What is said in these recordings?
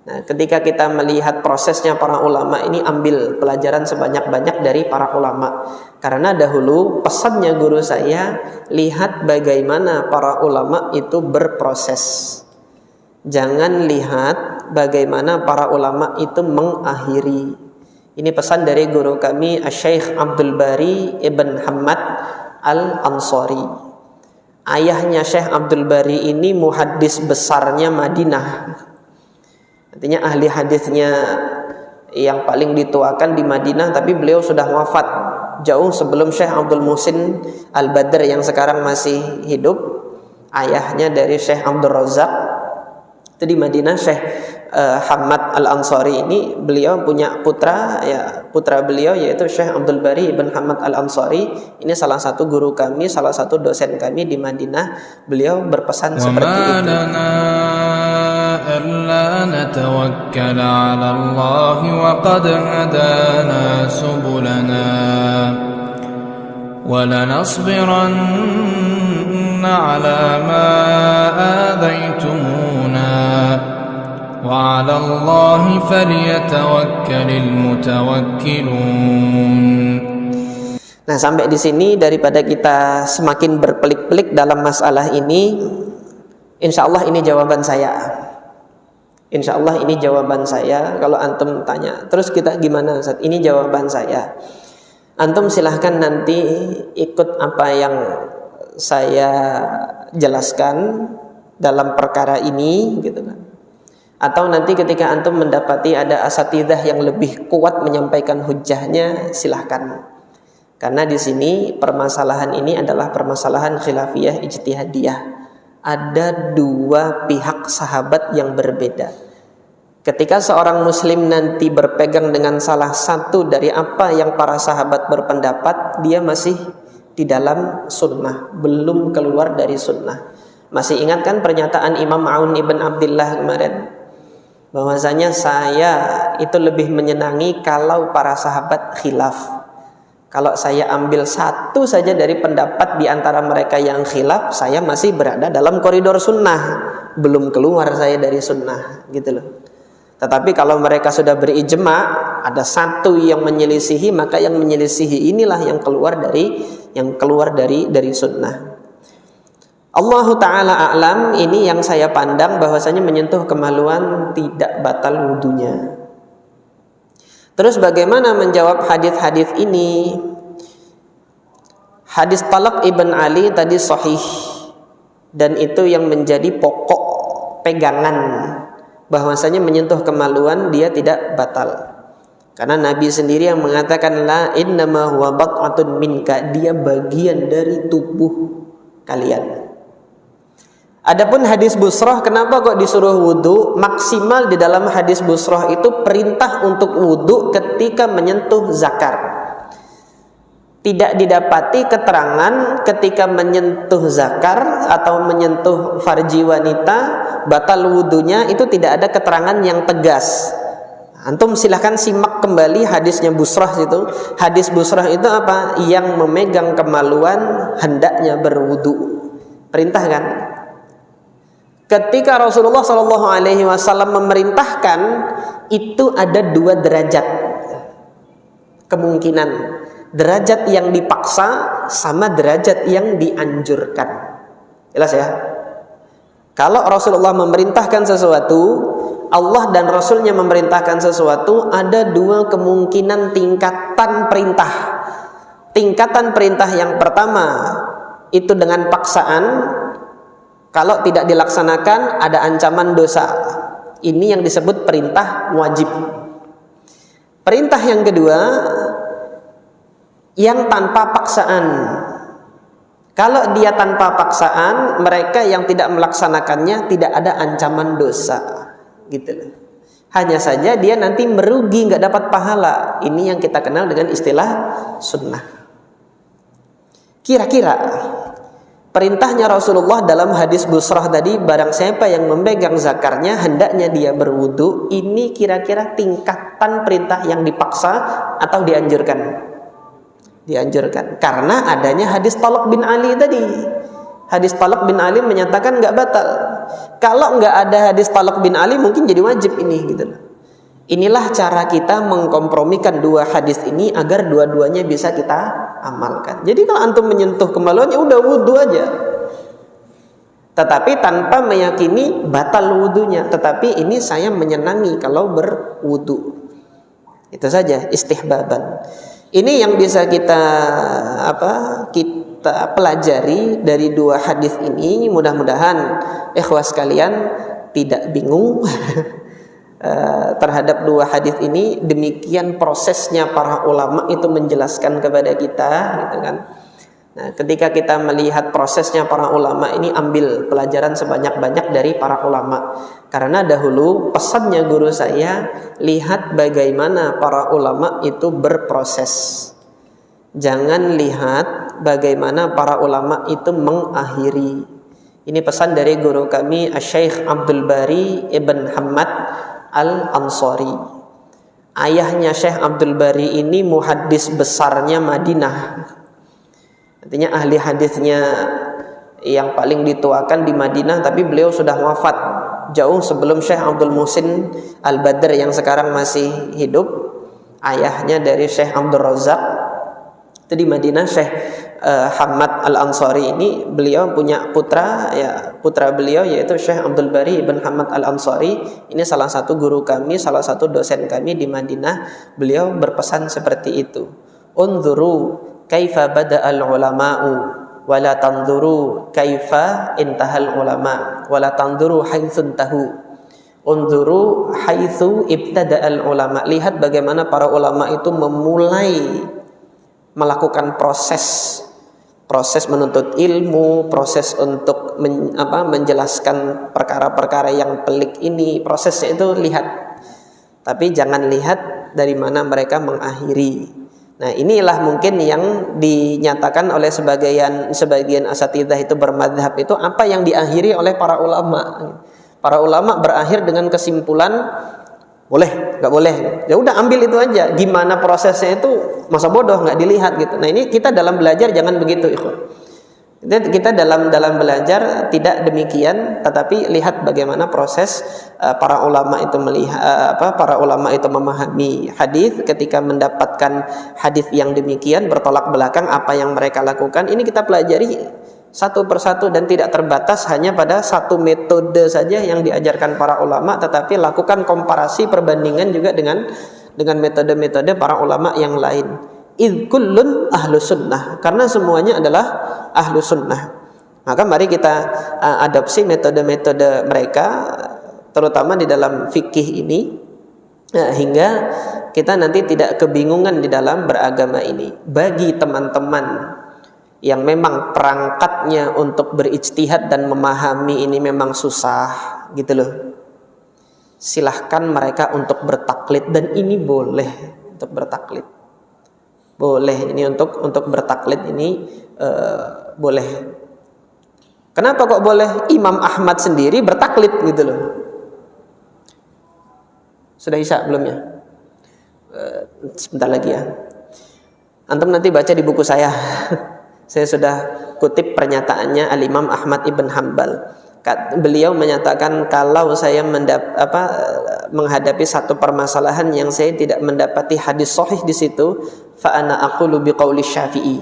Nah, ketika kita melihat prosesnya para ulama ini, ambil pelajaran sebanyak-banyak dari para ulama. Karena dahulu pesannya guru saya, lihat bagaimana para ulama itu berproses. Jangan lihat bagaimana para ulama itu mengakhiri. Ini pesan dari guru kami, Syekh Abdul Bari Ibn Hamad Al-Ansari. Ayahnya Syekh Abdul Bari ini muhaddis besarnya Madinah. Artinya ahli hadisnya yang paling dituakan di Madinah, tapi beliau sudah wafat jauh sebelum Syekh Abdul Muhsin Al-Badr yang sekarang masih hidup. Ayahnya dari Syekh Abdul Razak itu di Madinah. Syekh Hamad Al-Ansari ini, beliau punya putra, ya putra beliau yaitu Syekh Abdul Bari Ibn Hamad Al-Ansari. Ini salah satu guru kami, salah satu dosen kami di Madinah. Beliau berpesan seperti itu. ألا نتوكل على الله وقد هدانا سبلنا ولنصبرن على ما آذيتمونا وعلى الله فليتوكل المتوكلون. Nah, sampai di sini daripada kita semakin berpelik-pelik dalam masalah ini, insya Allah ini jawaban saya. Insya Allah ini jawaban saya. Kalau antum tanya, terus kita gimana Ustaz? Ini jawaban saya. Antum silahkan nanti ikut apa yang saya jelaskan dalam perkara ini, gitu kan. Atau nanti ketika antum mendapati ada asatidzah yang lebih kuat menyampaikan hujjahnya, silahkan. Karena di sini permasalahan ini adalah permasalahan khilafiyah ijtihadiyah. Ada dua pihak sahabat yang berbeda. Ketika seorang muslim nanti berpegang dengan salah satu dari apa yang para sahabat berpendapat, dia masih di dalam sunnah, belum keluar dari sunnah. Masih ingat kan pernyataan Imam Aun ibn Abdillah kemarin, bahwasanya saya itu lebih menyenangi kalau para sahabat khilaf. Kalau saya ambil satu saja dari pendapat di antara mereka yang khilaf, saya masih berada dalam koridor sunnah, belum keluar saya dari sunnah, gitu loh. Tetapi kalau mereka sudah berijma, ada satu yang menyelisihi, maka yang menyelisihi inilah yang keluar dari sunnah. Allahu ta'ala a'lam. Ini yang saya pandang, bahwasanya menyentuh kemaluan tidak batal wudunya. Terus bagaimana menjawab hadis-hadis ini? Hadis Talaq Ibn Ali tadi sahih, dan itu yang menjadi pokok pegangan, bahwasanya menyentuh kemaluan dia tidak batal. Karena Nabi sendiri yang mengatakan, la innama huwa bat'atun minka, dia bagian dari tubuh kalian. Adapun hadis busroh, kenapa kok disuruh wudu? Maksimal di dalam hadis busroh itu perintah untuk wudu ketika menyentuh zakar. Tidak didapati keterangan ketika menyentuh zakar atau menyentuh farji wanita batal wudunya, itu tidak ada keterangan yang tegas. Antum silahkan simak kembali hadisnya busroh itu. Hadis busroh itu apa? Yang memegang kemaluan hendaknya berwudu. Perintah kan? Ketika Rasulullah SAW memerintahkan, itu ada dua derajat kemungkinan. Derajat yang dipaksa sama derajat yang dianjurkan. Jelas ya? Kalau Rasulullah memerintahkan sesuatu, Allah dan Rasulnya memerintahkan sesuatu, ada dua kemungkinan tingkatan perintah. Tingkatan perintah yang pertama itu dengan paksaan. Kalau tidak dilaksanakan ada ancaman dosa. Ini yang disebut perintah wajib. Perintah yang kedua, yang tanpa paksaan. Kalau dia tanpa paksaan, mereka yang tidak melaksanakannya tidak ada ancaman dosa, gitu loh. Hanya saja dia nanti merugi, nggak dapat pahala. Ini yang kita kenal dengan istilah sunnah. Kira-kira perintahnya Rasulullah dalam hadis busrah tadi, barang siapa yang memegang zakarnya hendaknya dia berwudu, ini kira-kira tingkatan perintah yang dipaksa atau dianjurkan? Dianjurkan, karena adanya hadis Talaq bin Ali tadi. Hadis Talaq bin Ali menyatakan nggak batal. Kalau nggak ada hadis Talaq bin Ali mungkin jadi wajib ini gitu. Inilah cara kita mengkompromikan dua hadis ini agar dua-duanya bisa kita amalkan. Jadi kalau antum menyentuh kemaluan ya udah wudu aja. Tetapi tanpa meyakini batal wudunya. Tetapi ini saya menyenangi kalau berwudu. Itu saja istihbaban. Ini yang bisa kita pelajari dari dua hadis ini. Mudah-mudahan ikhwas sekalian tidak bingung terhadap dua hadis ini. Demikian prosesnya para ulama itu menjelaskan kepada kita, gitu kan. Nah, ketika kita melihat prosesnya para ulama ini, ambil pelajaran sebanyak-banyak dari para ulama. Karena dahulu pesannya guru saya, lihat bagaimana para ulama itu berproses. Jangan lihat bagaimana para ulama itu mengakhiri. Ini pesan dari guru kami Syekh Abdul Bari Ibn Hamad Al-Ansari. Ayahnya Syekh Abdul Bari ini muhaddis besarnya Madinah. Artinya ahli hadisnya yang paling dituakan di Madinah, tapi beliau sudah wafat jauh sebelum Syekh Abdul Muhsin Al-Badr yang sekarang masih hidup. Ayahnya dari Syekh Abdul Razak itu di Madinah. Syekh Hamad Al-Ansari ini beliau punya putra, ya putra beliau yaitu Syekh Abdul Bari Ibn Hamad Al-Ansari. Ini salah satu guru kami, salah satu dosen kami di Madinah. Beliau berpesan seperti itu. Unzuru kaifa bada'al ulama'u wa la tanzuru kaifa intahal ulama' wa la tanzuru haitsu intahu. Unzuru haitsu ibtada'al ulama'. Lihat bagaimana para ulama itu memulai melakukan proses menuntut ilmu, proses untuk menjelaskan perkara-perkara yang pelik ini. Prosesnya itu lihat. Tapi jangan lihat dari mana mereka mengakhiri. Nah, inilah mungkin yang dinyatakan oleh sebagian asatidzah itu bermadhab itu apa yang diakhiri oleh para ulama. Para ulama berakhir dengan kesimpulan boleh, nggak boleh. Ya udah ambil itu aja. Gimana prosesnya itu masa bodoh nggak dilihat gitu. Nah, ini kita dalam belajar jangan begitu, ikhwan. Kita dalam belajar tidak demikian, tetapi lihat bagaimana proses para ulama itu melihat para ulama itu memahami hadis. Ketika mendapatkan hadis yang demikian bertolak belakang apa yang mereka lakukan, ini kita pelajari satu persatu dan tidak terbatas hanya pada satu metode saja yang diajarkan para ulama, tetapi lakukan komparasi perbandingan juga dengan metode-metode para ulama yang lain. Idh kullun ahlu sunnah, karena semuanya adalah ahlu sunnah. Maka mari kita adopsi metode-metode mereka, terutama di dalam fikih ini, hingga kita nanti tidak kebingungan di dalam beragama ini. Bagi teman-teman yang memang perangkatnya untuk berijtihad dan memahami ini memang susah gitu loh, silahkan mereka untuk bertaklid, dan ini boleh untuk bertaklid. Boleh ini untuk bertaklid ini boleh. Kenapa kok boleh? Imam Ahmad sendiri bertaklid gitu loh. Sudah isya belum ya? Sebentar lagi ya. Antum nanti baca di buku saya. Saya sudah kutip pernyataannya Al-Imam Ahmad Ibn Hanbal. Beliau menyatakan kalau saya menghadapi satu permasalahan yang saya tidak mendapati hadis sahih di situ, fa ana aqulu biqauli Syafi'i.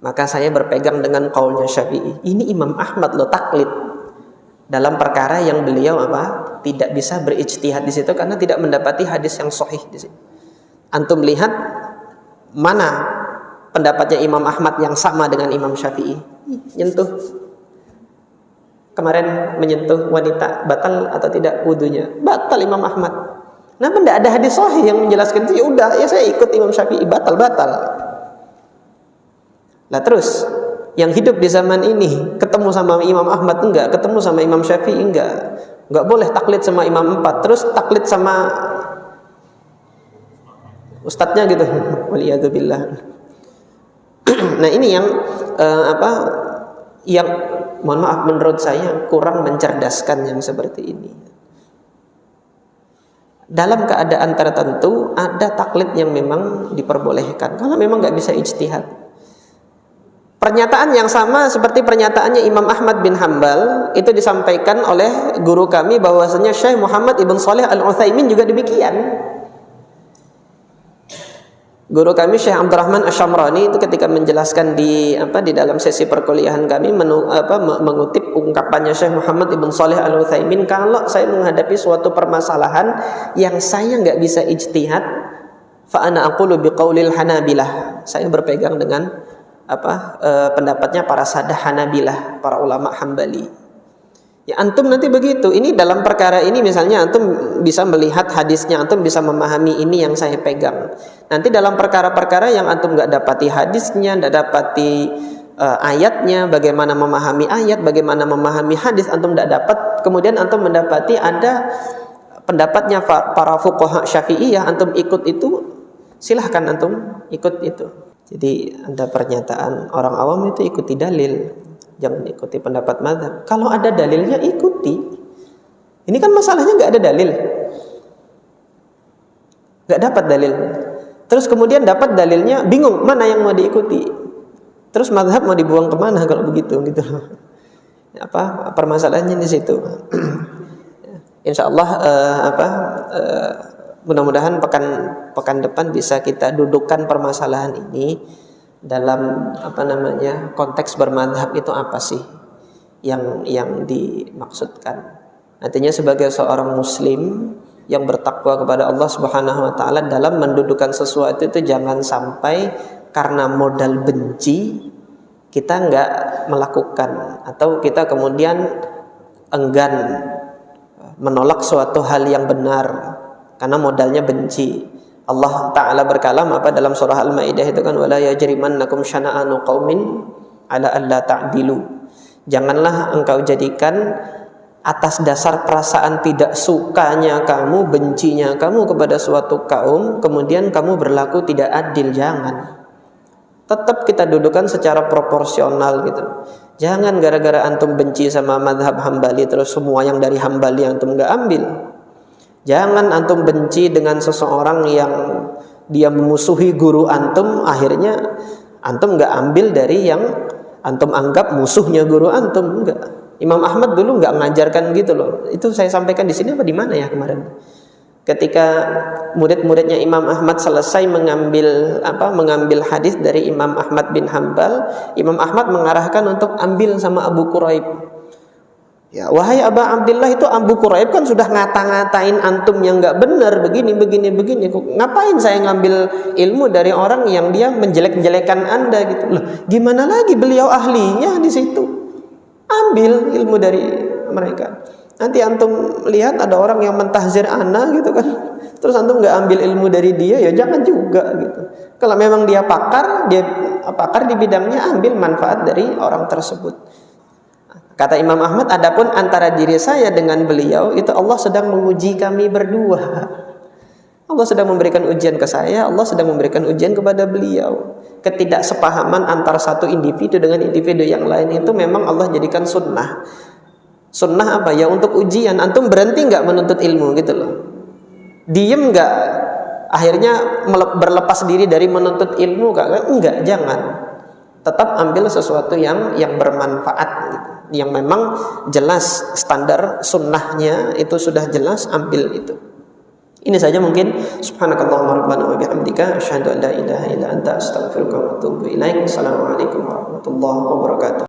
Maka saya berpegang dengan qaulnya Syafi'i. Ini Imam Ahmad loh, taklid dalam perkara yang beliau tidak bisa berijtihad di situ karena tidak mendapati hadis yang sahih di situ. Antum lihat mana pendapatnya Imam Ahmad yang sama dengan Imam Syafi'i? Nyentuh. Kemarin menyentuh wanita batal atau tidak wudunya? Batal Imam Ahmad. Kenapa tidak ada hadis sahih yang menjelaskan itu? Ya udah, ya saya ikut Imam Syafi'i, batal. Lah terus yang hidup di zaman ini ketemu sama Imam Ahmad enggak, ketemu sama Imam Syafi'i enggak boleh taklid sama Imam 4, terus taklid sama ustadznya gitu. Waliyadzubillah. Nah, ini yang yang mohon maaf menurut saya kurang mencerdaskan yang seperti ini. Dalam keadaan tertentu ada taklid yang memang diperbolehkan kalau memang nggak bisa ijtihad. Pernyataan yang sama seperti pernyataannya Imam Ahmad bin Hanbal itu disampaikan oleh guru kami bahwasanya Syekh Muhammad ibn Shalih Al-Utsaimin juga demikian. Guru kami Syekh Abdurrahman Asy-Syamrani itu ketika menjelaskan di dalam sesi perkuliahan kami mengutip ungkapannya Syekh Muhammad ibn Shalih Al-Utsaimin, kalau saya menghadapi suatu permasalahan yang saya nggak bisa ijtihad, fa ana aqulu biqaulil Hanabilah. Saya berpegang dengan pendapatnya para sadah Hanabilah, para ulama Hambali. Ya antum nanti begitu. Ini dalam perkara ini misalnya antum bisa melihat hadisnya, antum bisa memahami ini yang saya pegang. Nanti dalam perkara-perkara yang antum nggak dapati hadisnya, nggak dapati ayatnya, bagaimana memahami ayat, bagaimana memahami hadis, antum nggak dapat. Kemudian antum mendapati ada pendapatnya para fuqaha Syafi'iyah, antum ikut itu, silahkan antum ikut itu. Jadi ada pernyataan orang awam itu ikuti dalil, jangan ikuti pendapat mazhab. Kalau ada dalilnya ikuti. Ini kan masalahnya nggak ada dalil, nggak dapat dalil. Terus kemudian dapat dalilnya, bingung mana yang mau diikuti. Terus mazhab mau dibuang kemana kalau begitu gitu. Permasalahannya di situ. Insya Allah mudah-mudahan pekan depan bisa kita dudukkan permasalahan ini dalam konteks bermadhab itu apa sih yang dimaksudkan. Artinya sebagai seorang muslim yang bertakwa kepada Allah Subhanahu wa taala, dalam mendudukan sesuatu itu jangan sampai karena modal benci kita enggak melakukan, atau kita kemudian enggan menolak suatu hal yang benar karena modalnya benci. Allah Ta'ala berkalam dalam surah Al-Maidah itu kan, wala yajrimannakum syana'anu qaumin ala alla ta'dilu. Janganlah engkau jadikan atas dasar perasaan tidak sukanya kamu, bencinya kamu kepada suatu kaum, kemudian kamu berlaku tidak adil. Jangan. Tetap kita dudukan secara proporsional gitu. Jangan gara-gara antum benci sama mazhab Hambali terus semua yang dari Hambali antum enggak ambil. Jangan antum benci dengan seseorang yang dia memusuhi guru antum, akhirnya antum enggak ambil dari yang antum anggap musuhnya guru antum. Enggak. Imam Ahmad dulu enggak mengajarkan gitu loh. Itu saya sampaikan di sini apa di mana ya kemarin? Ketika murid-muridnya Imam Ahmad selesai mengambil hadis dari Imam Ahmad bin Hanbal, Imam Ahmad mengarahkan untuk ambil sama Abu Quraib. Ya, wahai Aba Abdillah, itu Abu Quraib kan sudah ngata-ngatain antum yang enggak benar begini. Ngapain saya ngambil ilmu dari orang yang dia menjelek-jelekan Anda gitu. Loh, gimana lagi beliau ahlinya di situ. Ambil ilmu dari mereka. Nanti antum lihat ada orang yang mentahzir ana gitu kan, terus antum nggak ambil ilmu dari dia, ya jangan juga gitu. Kalau memang dia pakar di bidangnya, ambil manfaat dari orang tersebut. Kata Imam Ahmad, adapun antara diri saya dengan beliau itu Allah sedang menguji kami berdua. Allah sedang memberikan ujian ke saya, Allah sedang memberikan ujian kepada beliau. Ketidaksepahaman antara satu individu dengan individu yang lain itu memang Allah jadikan sunnah. Sunnah apa ya? Untuk ujian. Antum berhenti nggak menuntut ilmu gitu loh. Diem nggak? Akhirnya berlepas diri dari menuntut ilmu kak? Enggak, jangan. Tetap ambil sesuatu yang bermanfaat gitu. Yang memang jelas standar sunnahnya itu sudah jelas, ambil itu. Ini saja mungkin. Subhanakallahumma rabbana wa bihamdika asyhadu an la ilaha illa anta astaghfiruka wa atubu ilaik. Assalamualaikum warahmatullahi wabarakatuh.